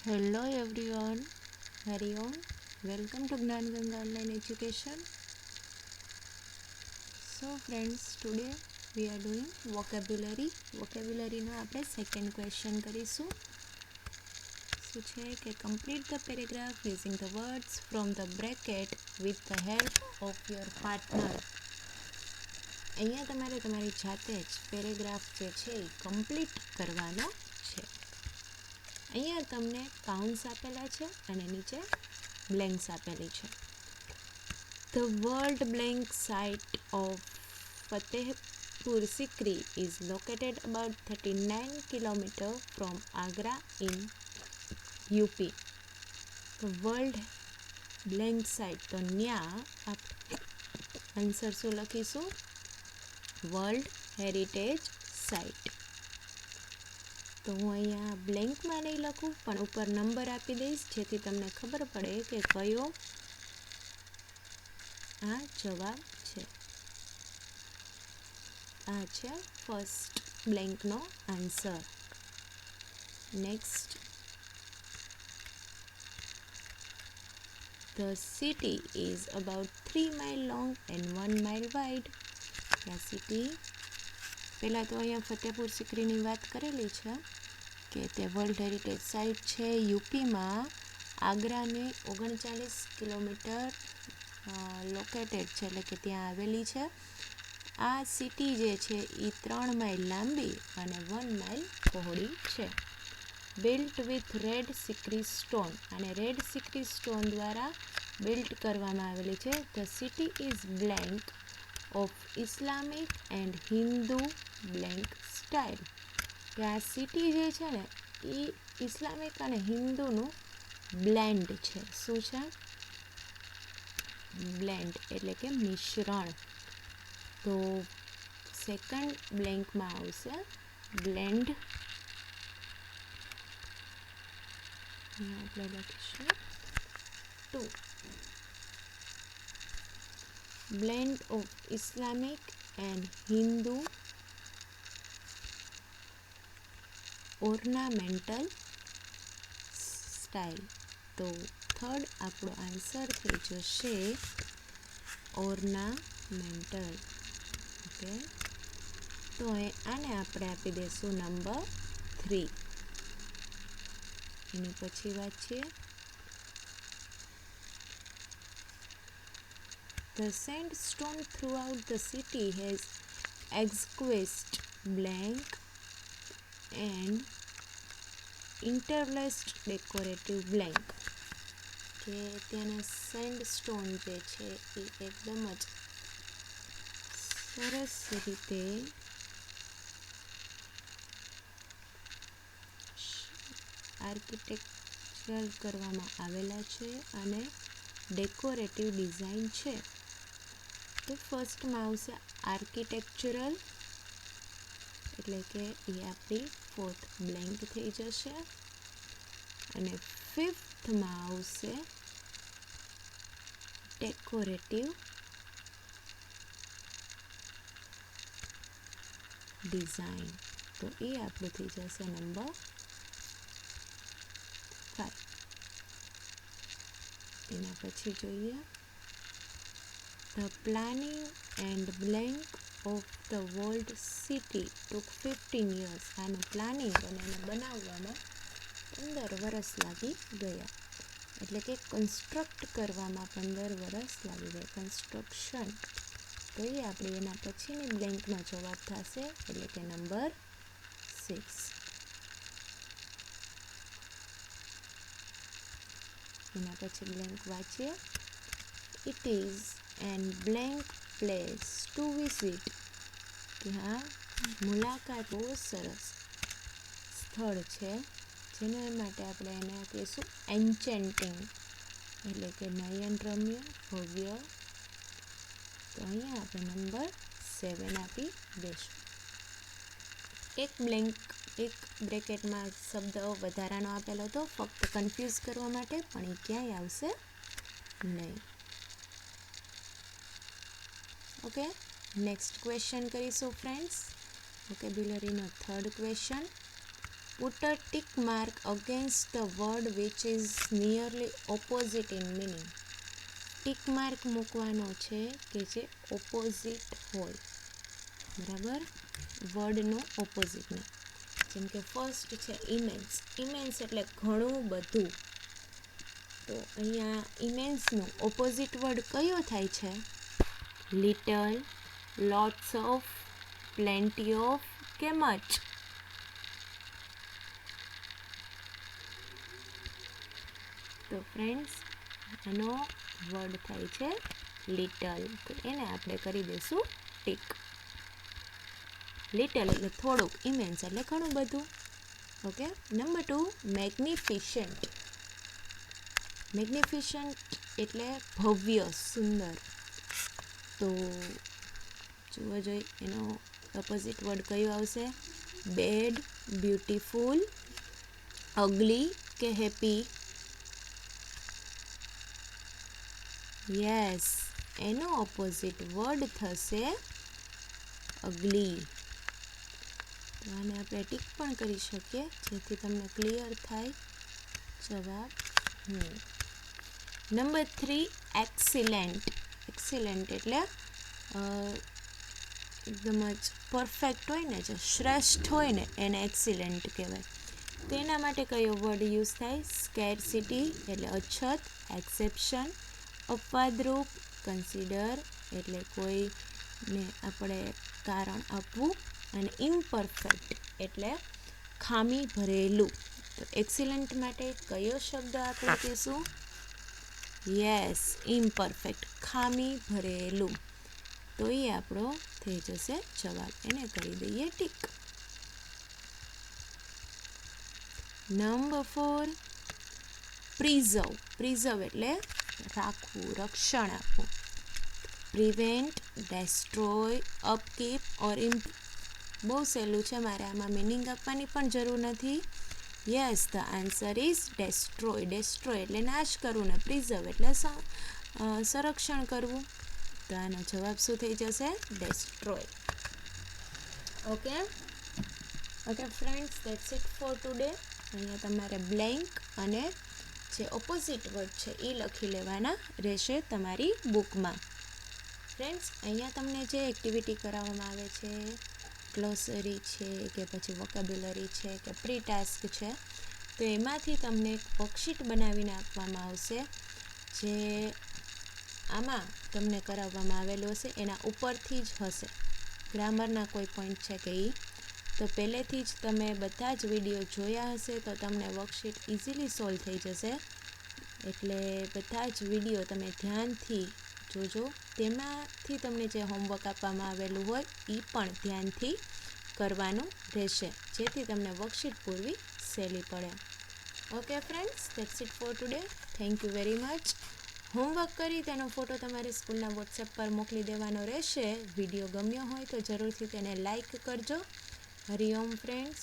Hello everyone, Hari Om. Welcome to Gnan Ganga Online Education. So friends, today we are doing vocabulary. Vocabulary નો આપણે second question કરીશું. શું છે કે complete the paragraph using the words from the bracket with the help of your partner. અહીંયા તમારે તમારી જાતે જ પેરેગ્રાફ જે છે એ કમ્પ્લીટ કરવાનો છે. અહીંયા તમને કાઉન્ટ્સ આપેલા છે અને નીચે બ્લેન્ક્સ આપેલી છે. The world blank site of Fatehpur Sikri is located about 39 km from Agra in UP. The world blank site તો ન્યા આન્સર શું લખીશું? World heritage site. તો હું અહીંયા બ્લેન્કમાં નહીં લખું પણ ઉપર નંબર આપી દઈશ જેથી તમને ખબર પડે કે કયો આ જવાબ છે. આ છે ફર્સ્ટ બ્લેન્કનો answer. Next, The city is about 3 miles long and 1 mile wide. આ સિટી પહેલાં તો અહીંયા ફતેહપુર સિકરીની વાત કરેલી છે કે તે વર્લ્ડ હેરિટેજ સાઇટ છે યુપીમાં, આગ્રાને 39 કિલોમીટર લોકેટેડ છે, એટલે કે ત્યાં આવેલી છે. આ સિટી જે છે એ 3 માઇલ લાંબી અને 1 માઇલ પહોળી છે. Built with red Sikri stone, અને રેડ સિક્રી સ્ટોન દ્વારા બિલ્ટ કરવામાં આવેલી છે. The city is blank of Islamic and Hindu blank style. કે આ સિટી જે છે ને એ ઇસ્લામિક અને હિન્દુનું બ્લેન્ડ છે. શું છે? બ્લેન્ડ એટલે કે મિશ્રણ. તો સેકન્ડ બ્લેન્કમાં આવશે બ્લેન્ડ. આપણે લખીશું 2. Blend of Islamic and Hindu ornamental style. તો થર્ડ આપણો આન્સર થઈ જશે ઓર્નામેન્ટલ. ઓકે, તો આને આપણે આપી દઈશું નંબર 3. એની પછી વાંચીએ. The sandstone throughout the city has exquisite blank and interlaced decorative blank. કે ત્યાંના સેન્ડસ્ટોન જે છે એ એકદમ જ સરસ રીતે આર્કિટેક્ચર કરવામાં આવેલા છે અને ડેકોરેટિવ ડિઝાઇન છે. તો ફર્સ્ટમાં આવશે આર્કિટેક્ચરલ, એટલે કે એ આપણી ફોર્થ બ્લેન્ક થઈ જશે. અને ફિફ્થમાં આવશે ડેકોરેટિવ ડિઝાઇન. તો એ આપણું થઈ જશે નંબર 5. એના પછી જોઈએ The planning and blank of the world city took 15 years. આનું પ્લાનિંગ અને એને બનાવવામાં 15 વર્ષ લાગી ગયા. એટલે કે કન્સ્ટ્રક્ટ કરવામાં 15 વર્ષ લાગી ગયા. કન્સ્ટ્રક્શન. તો એ આપણે એના પછીની બ્લેન્કનો જવાબ થશે, એટલે કે નંબર 6. એના પછી બ્લેન્ક વાંચીએ. It is and blank place to visit. કે હા, મુલાકાત બહુ સરસ સ્થળ છે જેના માટે આપણે એને કહીશું એન્ચેન્ટિંગ, એટલે કે નયનરમ્ય, ભવ્ય. તો અહીંયા આપણે નંબર 7 આપી દઈશું. એક બ્રેકેટમાં શબ્દ વધારાનો આપેલો હતો ફક્ત કન્ફ્યુઝ કરવા માટે, પણ એ ક્યાંય આવશે નહીં. ઓકે, નેક્સ્ટ ક્વેશ્ચન કરીશું ફ્રેન્ડ્સ. વોકેબ્યુલરીનો third question. Put a tick mark against the word which is nearly opposite in meaning. Tick mark મૂકવાનો છે કે જે ઓપોઝિટ હોય, બરાબર, વર્ડનું ઓપોઝિટનું. જેમ કે ફર્સ્ટ છે ઇમેન્સ. ઇમેન્સ એટલે ઘણું બધું. તો અહીંયા ઇમેન્સનું ઓપોઝિટ વર્ડ કયો થાય છે? Little, lots of, plenty of કે મચ? તો ફ્રેન્ડ્સ આનો વર્ડ થાય છે લિટલ. તો એને આપણે કરી દઈશું ટિક. લિટલ એટલે થોડુંક, ઇમેન્સ એટલે ઘણું બધું. ઓકે. નંબર 2, મેગ્નિફિશન્ટ. મેગ્નિફિશન્ટ એટલે ભવ્ય, સુંદર. તો જોવા જોઈએ એનો ઓપોઝિટ વર્ડ કયો આવશે? બેડ, બ્યુટીફુલ, અગલી કે હેપી? યસ, એનો ઓપોઝિટ વર્ડ થશે અગલી. તો આને આપણે ટીક પણ કરી શકીએ જેથી તમને ક્લિયર થાય જવાબ. Number 3, excellent. એક્સિલેન્ટ એટલે એકદમ જ પરફેક્ટ હોય ને, જે શ્રેષ્ઠ હોય ને એને એક્સિલેન્ટ કહેવાય. તેના માટે કયો વર્ડ યુઝ થાય? સ્કેરસિટી એટલે અછત, એક્સેપ્શન અપવાદરૂપ, કન્સિડર એટલે કોઈને આપણે કારણ આપવું, અને ઇમ્પરફેક્ટ એટલે ખામી ભરેલું. તો એક્સિલન્ટ માટે કયો શબ્દ આપણે કહીશું? યસ, ઇમ્પરફેક્ટ, ખામી ભરેલું. તો એ આપણો થઈ જશે જવાબ. એને કરી દઈએ ટીક. Number 4, preserve. પ્રિઝર્વ એટલે રાખવું, રક્ષણ આપવું. પ્રિવેન્ટ, ડેસ્ટ્રોય, અપકીપ ઓર બહુ સહેલું છે, મારે આમાં મિનિંગ આપવાની પણ જરૂર નથી. Yes, the answer is destroy. Destroy એટલે નાશ કરવું, ને પ્રિઝર્વ એટલે સંરક્ષણ કરવું. તો આનો જવાબ શું થઈ જશે? Destroy. Okay friends, that's it four today. અહીંયા તમારે બ્લેન્ક અને જે ઓપોઝિટ વર્ડ છે એ લખી લેવાના રહેશે તમારી બુકમાં. ફ્રેન્ડ્સ, અહીંયા તમને જે એક્ટિવિટી કરાવવામાં આવે છે, ગ્લોસરી છે કે પછી વોકેબ્યુલરી છે કે પ્રી ટાસ્ક છે, તો એમાંથી તમને એક વર્કશીટ બનાવીને આપવામાં આવશે, જે આમાં તમને કરાવવામાં આવેલું હશે. એના ઉપરથી જ હશે, ગ્રામરના કોઈ પોઈન્ટ છે કે એ તો પહેલેથી જ તમે બધા જ વિડીયો જોયા હશે, તો તમને વર્કશીટ ઇઝીલી સોલ્વ થઈ જશે. એટલે બધા જ વિડીયો તમે ધ્યાનથી જોજો. તેમાંથી તમને જે હોમવર્ક આપવામાં આવેલું હોય એ પણ ધ્યાનથી કરવાનું રહેશે, જેથી તમને વર્કશીટ પૂરવી સહેલી પડે. Okay friends, that's it four today. Thank you very much. Homework કરી તેનો ફોટો તમારી સ્કૂલના વોટ્સએપ પર મોકલી દેવાનો રહેશે. વિડીયો ગમ્યો હોય તો જરૂરથી તેને લાઈક કરજો. હરિઓમ ફ્રેન્ડ્સ.